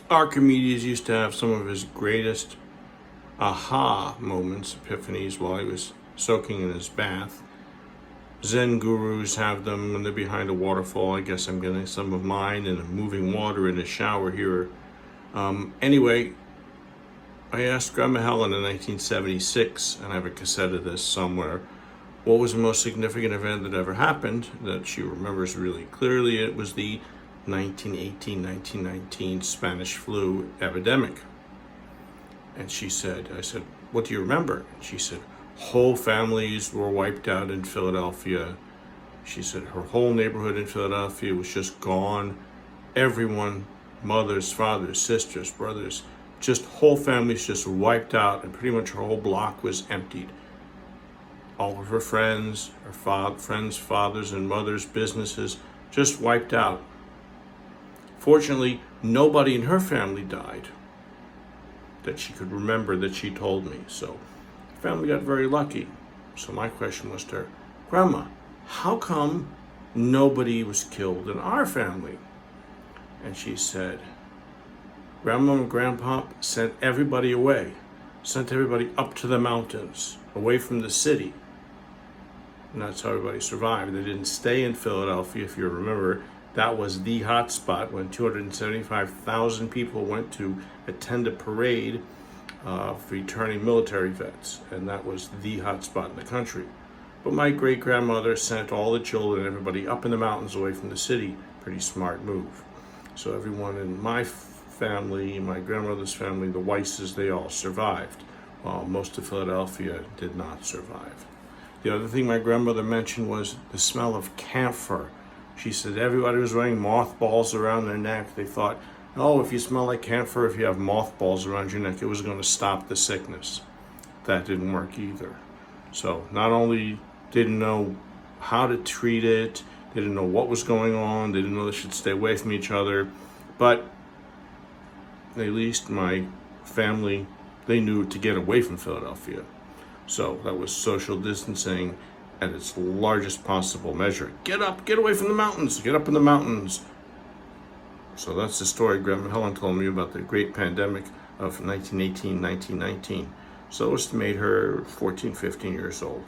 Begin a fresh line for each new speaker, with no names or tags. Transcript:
Archimedes used to have some of his greatest aha moments, epiphanies, while he was soaking in his bath. Zen gurus have them when they're behind a waterfall. I guess I'm getting some of mine in a moving water in a shower here. Anyway, I asked Grandma Helen in 1976, and I have a cassette of this somewhere, what was the most significant event that ever happened that she remembers really clearly. It was the 1918-1919 Spanish flu epidemic. And I said, what do you remember? And she said, whole families were wiped out in Philadelphia. She said her whole neighborhood in Philadelphia was just gone. Everyone, mothers, fathers, sisters, brothers, just whole families just wiped out, and pretty much her whole block was emptied. All of her friends, friends, fathers and mothers, businesses, just wiped out. Fortunately, nobody in her family died that she could remember that she told me. So the family got very lucky. So my question was to her, Grandma, how come nobody was killed in our family? And she said, Grandma and Grandpa sent everybody away, sent everybody up to the mountains, away from the city. And that's how everybody survived. They didn't stay in Philadelphia, if you remember. That was the hot spot when 275,000 people went to attend a parade for returning military vets. And that was the hot spot in the country. But my great-grandmother sent all the children, everybody up in the mountains away from the city. Pretty smart move. So everyone in my family, my grandmother's family, the Weisses, they all survived, while most of Philadelphia did not survive. The other thing my grandmother mentioned was the smell of camphor. She said everybody was wearing mothballs around their neck. They thought, oh, if you smell like camphor, if you have mothballs around your neck, it was going to stop the sickness. That didn't work either. So not only didn't know how to treat it, they didn't know what was going on, they didn't know they should stay away from each other, but at least my family, they knew to get away from Philadelphia. So that was social distancing at its largest possible measure. Get up, get away from the mountains, get up in the mountains. So that's the story Grandma Helen told me about the great pandemic of 1918, 1919. So it made her 14, 15 years old.